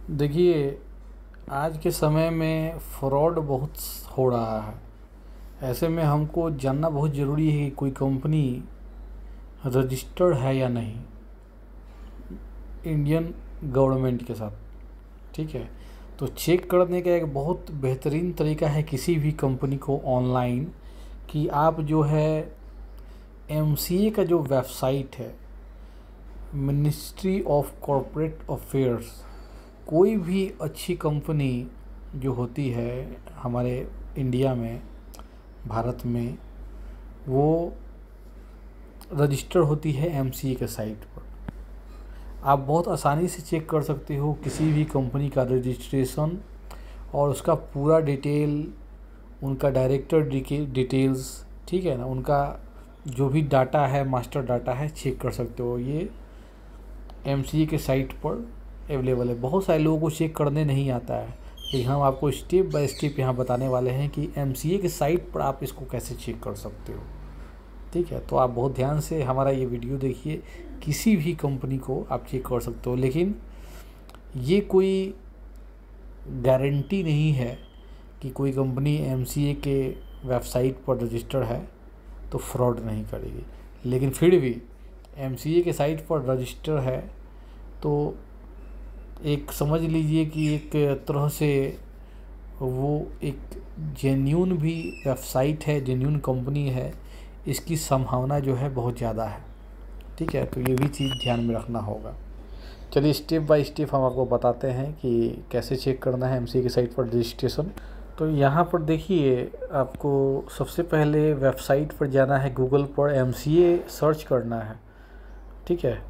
देखिए, आज के समय में फ्रॉड बहुत हो रहा है। ऐसे में हमको जानना बहुत ज़रूरी है कि कोई कंपनी रजिस्टर्ड है या नहीं इंडियन गवर्नमेंट के साथ। ठीक है, तो चेक करने का एक बहुत बेहतरीन तरीका है किसी भी कंपनी को ऑनलाइन, कि आप जो है एमसीए का जो वेबसाइट है, मिनिस्ट्री ऑफ कॉरपोरेट अफेयर्स, कोई भी अच्छी कंपनी जो होती है हमारे इंडिया में, भारत में, वो रजिस्टर होती है एमसीए के साइट पर। आप बहुत आसानी से चेक कर सकते हो किसी भी कंपनी का रजिस्ट्रेशन और उसका पूरा डिटेल, उनका डायरेक्टर डिटेल्स, ठीक है ना, उनका जो भी डाटा है, मास्टर डाटा है, चेक कर सकते हो। ये एमसीए के साइट पर अवेलेबल है। बहुत सारे लोगों को चेक करने नहीं आता है, लेकिन हम आपको स्टेप बाय स्टेप यहाँ बताने वाले हैं कि एमसीए के साइट पर आप इसको कैसे चेक कर सकते हो। ठीक है, तो आप बहुत ध्यान से हमारा ये वीडियो देखिए। किसी भी कंपनी को आप चेक कर सकते हो, लेकिन ये कोई गारंटी नहीं है कि कोई कंपनी एमसीए के वेबसाइट पर रजिस्टर्ड है तो फ्रॉड नहीं करेगी। लेकिन फिर भी एमसीए के साइट पर रजिस्टर है तो एक समझ लीजिए कि एक तरह से वो एक जेन्यून भी वेबसाइट है, जेन्यून कंपनी है, इसकी संभावना जो है बहुत ज़्यादा है। ठीक है, तो ये भी चीज़ ध्यान में रखना होगा। चलिए स्टेप बाय स्टेप हम आपको बताते हैं कि कैसे चेक करना है एमसीए की साइट पर रजिस्ट्रेशन। तो यहाँ पर देखिए, आपको सबसे पहले वेबसाइट पर जाना है, गूगल पर एमसीए सर्च करना है। ठीक है,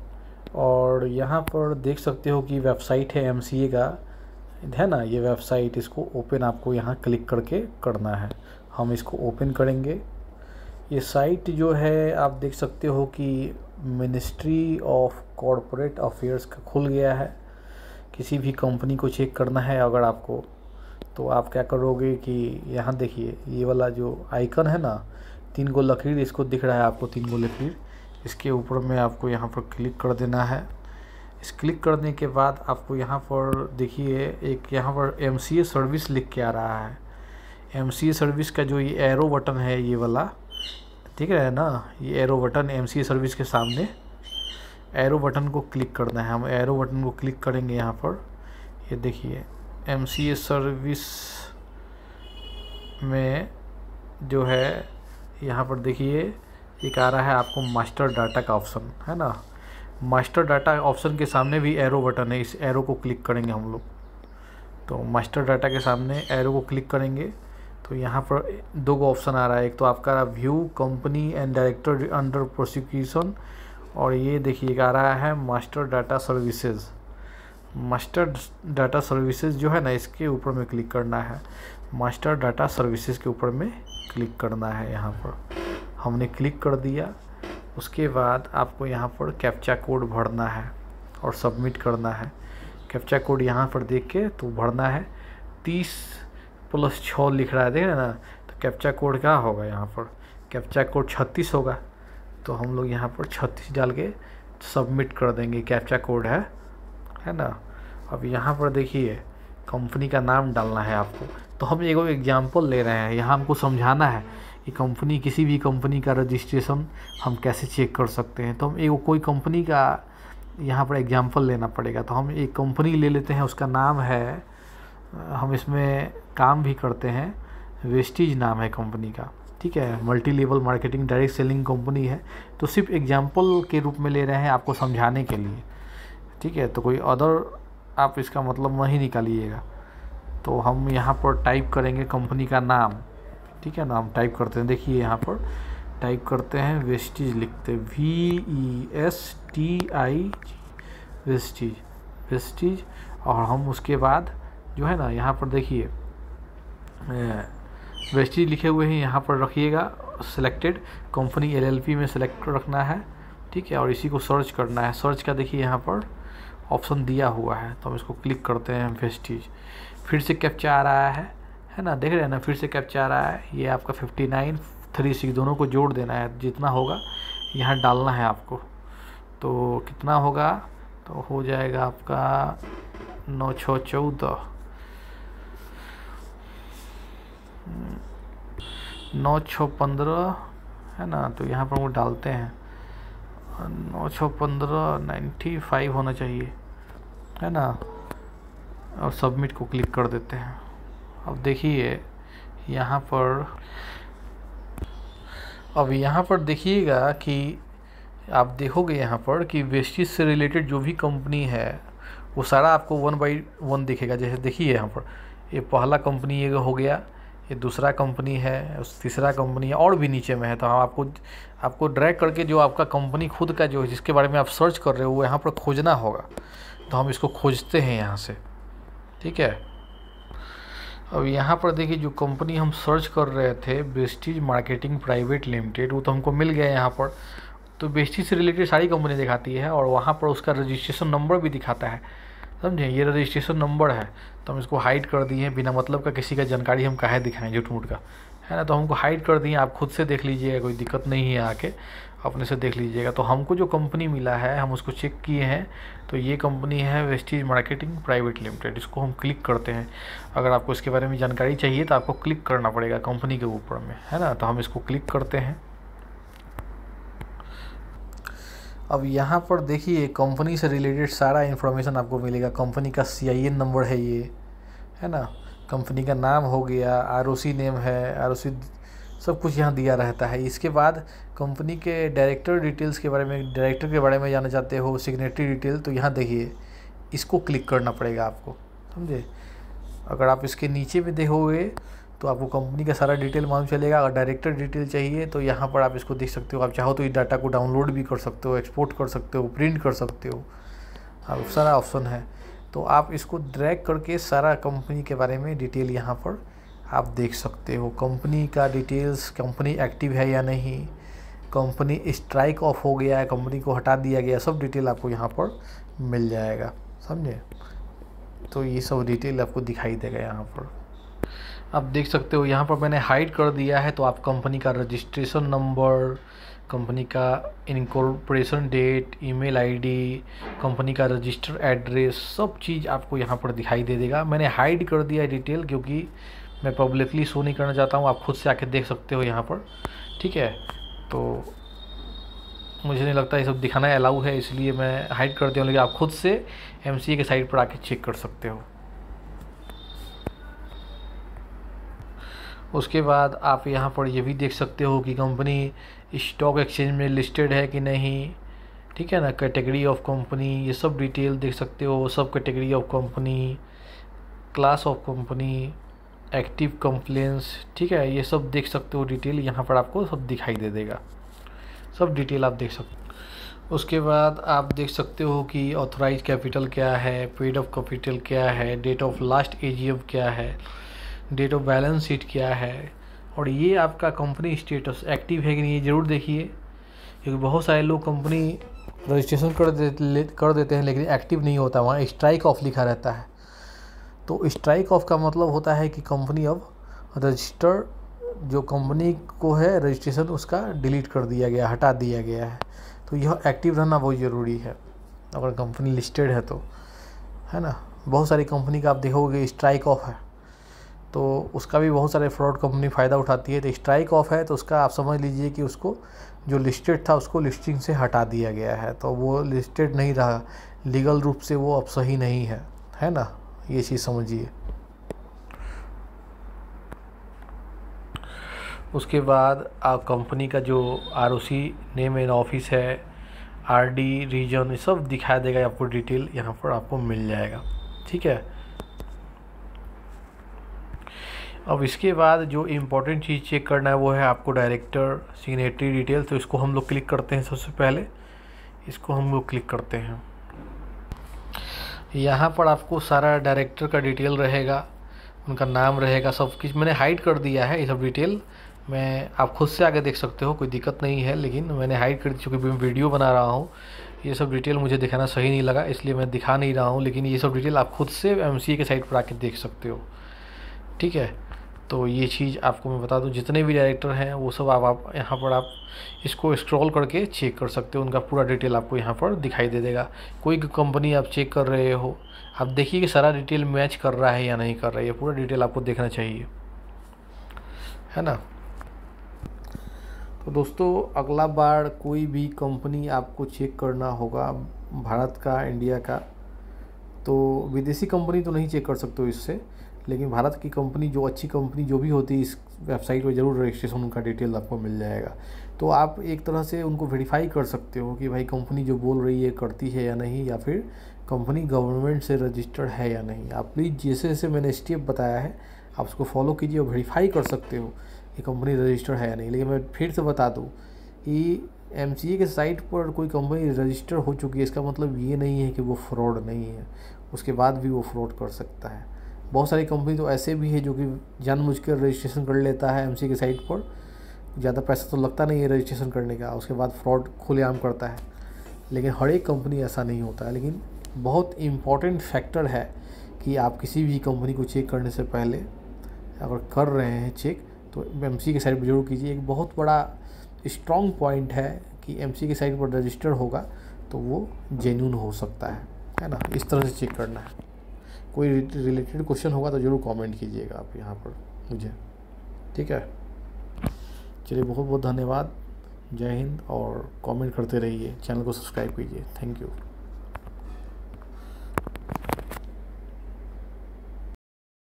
और यहाँ पर देख सकते हो कि वेबसाइट है एमसीए का, है ना, ये वेबसाइट। इसको ओपन आपको यहाँ क्लिक करके करना है। हम इसको ओपन करेंगे। ये साइट जो है आप देख सकते हो कि मिनिस्ट्री ऑफ कॉरपोरेट अफेयर्स का खुल गया है। किसी भी कंपनी को चेक करना है अगर आपको, तो आप क्या करोगे कि यहाँ देखिए, ये वाला जो आइकन है ना, 3 गो लकीर, इसको दिख रहा है आपको 3 गो लकीर, इसके ऊपर में आपको यहाँ पर क्लिक कर देना है। इस क्लिक करने के बाद आपको यहाँ पर देखिए, एक यहाँ पर एमसीए सर्विस लिख के आ रहा है। एमसीए सर्विस का जो ये एरो बटन है, ये वाला, ठीक है ना, ये एरो बटन एमसीए सर्विस के सामने एरो बटन को क्लिक करना है। हम एरो बटन को क्लिक करेंगे यहाँ पर। ये देखिए, एमसीए सर्विस में जो है यहाँ पर देखिए एक आ रहा है आपको मास्टर डाटा का ऑप्शन, है ना। मास्टर डाटा ऑप्शन के सामने भी एरो बटन है, इस एरो को क्लिक करेंगे हम लोग। तो मास्टर डाटा के सामने एरो को क्लिक करेंगे तो यहाँ पर 2 ऑप्शन आ रहा है। एक तो आपका view company and director under prosecution, और ये देखिए आ रहा है master data services. Master data services जो है ना, इसके ऊपर में क्लिक करना है। मास्टर डाटा सर्विसेज के ऊपर में क्लिक करना है। यहाँ पर हमने क्लिक कर दिया। उसके बाद आपको यहाँ पर कैप्चा कोड भरना है और सबमिट करना है। कैप्चा कोड यहाँ पर देख के तो भरना है। 30+6 लिख रहा है, देख रहे हैं ना। तो कैप्चा कोड क्या होगा, यहाँ पर कैप्चा कोड 36 होगा। तो हम लोग यहाँ पर 36 डाल के सबमिट कर देंगे। कैप्चा कोड है ना। अब यहाँ पर देखिए कंपनी का नाम डालना है आपको। तो हम एक एग्जांपल ले रहे हैं, यहाँ हमको समझाना है कि कंपनी, किसी भी कंपनी का रजिस्ट्रेशन हम कैसे चेक कर सकते हैं। तो हम कोई कंपनी का यहाँ पर एग्जांपल लेना पड़ेगा। तो हम एक कंपनी ले लेते हैं, उसका नाम है, हम इसमें काम भी करते हैं, वेस्टीज नाम है कंपनी का। ठीक है, multi level marketing direct selling company है। तो सिर्फ एग्जांपल के रूप में ले रहे हैं आपको समझाने के लिए। ठीक है, तो कोई अदर आप इसका मतलब नहीं निकालिएगा। तो हम यहाँ पर टाइप करेंगे कंपनी का नाम। ठीक है ना, हम टाइप करते हैं, देखिए यहाँ पर टाइप करते हैं वेस्टीज, लिखते हैं VESTIG, वेस्टीज। और हम उसके बाद जो है ना, यहाँ पर देखिए वेस्टीज लिखे हुए हैं, यहाँ पर रखिएगा सिलेक्टेड कंपनी LLP में सेलेक्ट रखना है। ठीक है, और इसी को सर्च करना है। सर्च का देखिए यहाँ पर ऑप्शन दिया हुआ है, तो हम इसको क्लिक करते हैं वेस्टीज। फिर से कैप्चा आ रहा है ना, देख रहे हैं ना, फिर से कैप्चा आ रहा है। ये आपका 59 36 दोनों को जोड़ देना है, जितना होगा यहाँ डालना है आपको। तो कितना होगा, तो हो जाएगा आपका 9/6/14, 9/6/15 है ना। तो यहाँ पर वो डालते हैं 9/6/15, 95 होना चाहिए, है ना। और सबमिट को क्लिक कर देते हैं। अब देखिए यहाँ पर, अब यहाँ पर देखिएगा कि आप देखोगे यहाँ पर कि वेस्टेज से रिलेटेड जो भी कंपनी है वो सारा आपको 1 बाई 1 दिखेगा। जैसे देखिए यहाँ पर ये पहला कंपनी ये हो गया, ये दूसरा कंपनी है, तीसरा कंपनी है, और भी नीचे में है। तो हम आपको ड्रैग करके जो आपका कंपनी खुद का जो जिसके बारे में आप सर्च कर रहे हो वो यहाँ पर खोजना होगा। तो हम इसको खोजते हैं यहाँ से, ठीक है। अब यहाँ पर देखिए जो कंपनी हम सर्च कर रहे थे वेस्टेज मार्केटिंग प्राइवेट लिमिटेड, वो तो हमको मिल गया यहाँ पर। तो वेस्टेज से रिलेटेड सारी कंपनी दिखाती है और वहाँ पर उसका रजिस्ट्रेशन नंबर भी दिखाता है, समझे। ये रजिस्ट्रेशन नंबर है। तो हम इसको हाइड कर दिए, बिना मतलब का किसी का जानकारी हम काहे दिखाएं झूठ मूठ का, है ना। तो हमको हाइड कर दिए, आप खुद से देख लीजिएगा, कोई दिक्कत नहीं है, आके अपने से देख लीजिएगा। तो हमको जो कंपनी मिला है हम उसको चेक किए हैं, तो ये कंपनी है वेस्टेज मार्केटिंग प्राइवेट लिमिटेड। इसको हम क्लिक करते हैं। अगर आपको इसके बारे में जानकारी चाहिए तो आपको क्लिक करना पड़ेगा कंपनी के ऊपर में, है ना। तो हम इसको क्लिक करते हैं। अब यहाँ पर देखिए कंपनी से रिलेटेड सारा इन्फॉर्मेशन आपको मिलेगा। कंपनी का CIN नंबर है ये, है ना। कंपनी का नाम हो गया, ROC नेम है, ROC सब कुछ यहाँ दिया रहता है। इसके बाद कंपनी के डायरेक्टर डिटेल्स के बारे में, डायरेक्टर के बारे में जानना चाहते हो, सिग्नेटरी डिटेल, तो यहाँ देखिए इसको क्लिक करना पड़ेगा आपको, समझे। अगर आप इसके नीचे में देखोगे तो आपको कंपनी का सारा डिटेल मालूम चलेगा। अगर डायरेक्टर डिटेल चाहिए तो यहाँ पर आप इसको देख सकते हो। आप चाहो तो इस डाटा को डाउनलोड भी कर सकते हो, एक्सपोर्ट कर सकते हो, प्रिंट कर सकते हो, आप सारा ऑप्शन है। तो आप इसको ड्रैग करके सारा कंपनी के बारे में डिटेल यहाँ पर आप देख सकते हो। कंपनी का डिटेल्स, कंपनी एक्टिव है या नहीं, कंपनी स्ट्राइक ऑफ हो गया है, कंपनी को हटा दिया गया, सब डिटेल आपको यहाँ पर मिल जाएगा, समझे। तो ये सब डिटेल आपको दिखाई देगा यहाँ पर। आप देख सकते हो यहाँ पर मैंने हाइड कर दिया है। तो आप कंपनी का रजिस्ट्रेशन नंबर, कंपनी का incorporation date, email ID, company का रजिस्टर एड्रेस, सब चीज़ आपको यहाँ पर दिखाई दे देगा। मैंने हाइड कर दिया है डिटेल, क्योंकि मैं पब्लिकली शो नहीं करना चाहता हूँ। आप खुद से आके देख सकते हो यहाँ पर, ठीक है। तो मुझे नहीं लगता ये सब दिखाना अलाउ है, इसलिए मैं हाइड कर दिया हूँ। लेकिन आप खुद से MCA के साइट पर आके चेक कर सकते हो। उसके बाद आप यहाँ पर ये भी देख सकते हो कि कंपनी स्टॉक एक्सचेंज में लिस्टेड है कि नहीं, ठीक है ना। कैटेगरी ऑफ कंपनी, ये सब डिटेल देख सकते हो। सब category of company, class of company, active complaints, ठीक है, ये सब देख सकते हो डिटेल। यहाँ पर आपको सब दिखाई दे देगा, सब डिटेल आप देख सकते हो। उसके बाद आप देख सकते हो कि ऑथराइज कैपिटल क्या है, पेड ऑफ कैपिटल क्या है, डेट ऑफ लास्ट AGM क्या है, डेट ऑफ बैलेंस शीट क्या है, और ये आपका कंपनी स्टेटस एक्टिव है कि नहीं, ये ज़रूर देखिए। क्योंकि बहुत सारे लोग कंपनी रजिस्ट्रेशन कर देते हैं लेकिन एक्टिव नहीं होता, वहाँ स्ट्राइक ऑफ लिखा रहता है। तो स्ट्राइक ऑफ का मतलब होता है कि कंपनी अब रजिस्टर, जो कंपनी को है रजिस्ट्रेशन उसका डिलीट कर दिया गया, हटा दिया गया है। तो यह एक्टिव रहना बहुत ज़रूरी है अगर कंपनी लिस्टेड है तो, है ना। बहुत सारी कंपनी का आप देखोगे स्ट्राइक ऑफ है, तो उसका भी बहुत सारे फ्रॉड कंपनी फ़ायदा उठाती है। तो स्ट्राइक ऑफ है तो उसका आप समझ लीजिए कि उसको जो लिस्टेड था उसको लिस्टिंग से हटा दिया गया है, तो वो लिस्टेड नहीं रहा, लीगल रूप से वो अब सही नहीं है ना। ये चीज़ समझिए। उसके बाद आप कंपनी का जो ROC नेम एंड ऑफिस है, RD रीजन, ये सब दिखा देगा आपको डिटेल, यहाँ पर आपको मिल जाएगा, ठीक है। अब इसके बाद जो इम्पोर्टेंट चीज़ चेक करना है वो है आपको डायरेक्टर सिग्नेटरी डिटेल। तो इसको हम लोग क्लिक करते हैं। सबसे पहले इसको हम लोग क्लिक करते हैं। यहाँ पर आपको सारा डायरेक्टर का डिटेल रहेगा, उनका नाम रहेगा, सब कुछ मैंने हाइड कर दिया है। ये सब डिटेल मैं आप खुद से आगे देख सकते हो, कोई दिक्कत नहीं है। लेकिन मैंने हाइड कर दी चूँकि मैं वीडियो बना रहा हूँ, ये सब डिटेल मुझे दिखाना सही नहीं लगा, इसलिए मैं दिखा नहीं रहा हूँ। लेकिन ये सब डिटेल आप खुद से MCA के साइट पर आके देख सकते हो, ठीक है। तो ये चीज़ आपको मैं बता दूं, जितने भी डायरेक्टर हैं वो सब आप यहाँ पर आप इसको स्क्रॉल करके चेक कर सकते हो, उनका पूरा डिटेल आपको यहाँ पर दिखाई दे देगा। कोई कंपनी आप चेक कर रहे हो, आप देखिए कि सारा डिटेल मैच कर रहा है या नहीं कर रहा है, ये पूरा डिटेल आपको देखना चाहिए, है ना। तो दोस्तों अगला बार कोई भी कंपनी आपको चेक करना होगा, भारत का, इंडिया का, तो विदेशी कंपनी तो नहीं चेक कर सकते हो इससे, लेकिन भारत की कंपनी, जो अच्छी कंपनी जो भी होती है, इस वेबसाइट पर ज़रूर रजिस्ट्रेशन उनका डिटेल आपको मिल जाएगा। तो आप एक तरह से उनको वेरीफाई कर सकते हो कि भाई कंपनी जो बोल रही है करती है या नहीं, या फिर कंपनी गवर्नमेंट से रजिस्टर्ड है या नहीं। आप प्लीज़ जैसे जैसे मैंने स्टेप बताया है आप उसको फॉलो कीजिए और वेरीफाई कर सकते हो कि कंपनी रजिस्टर्ड है या नहीं। लेकिन मैं फिर से बता दूँ कि एमसीए के साइट पर कोई कंपनी रजिस्टर हो चुकी है, इसका मतलब ये नहीं है कि वो फ्रॉड नहीं है, उसके बाद भी वो फ्रॉड कर सकता है। बहुत सारी कंपनी तो ऐसे भी है जो कि जानबूझकर रजिस्ट्रेशन कर लेता है एमसीए के साइट पर, ज़्यादा पैसा तो लगता नहीं है रजिस्ट्रेशन करने का, उसके बाद फ्रॉड खुलेआम करता है। लेकिन हर एक कंपनी ऐसा नहीं होता है। लेकिन बहुत इम्पॉर्टेंट फैक्टर है कि आप किसी भी कंपनी को चेक करने से पहले अगर कर रहे हैं चेक, तो एमसीए की साइट पर जरूर कीजिए। एक बहुत बड़ा स्ट्रॉन्ग पॉइंट है कि एमसीए की साइट पर रजिस्टर होगा तो वो जेन्युइन हो सकता है ना। इस तरह से चेक करना है। कोई रिलेटेड क्वेश्चन होगा तो ज़रूर कमेंट कीजिएगा आप यहाँ पर मुझे, ठीक है। चलिए, बहुत बहुत धन्यवाद, जय हिंद, और कमेंट करते रहिए, चैनल को सब्सक्राइब कीजिए। Thank you.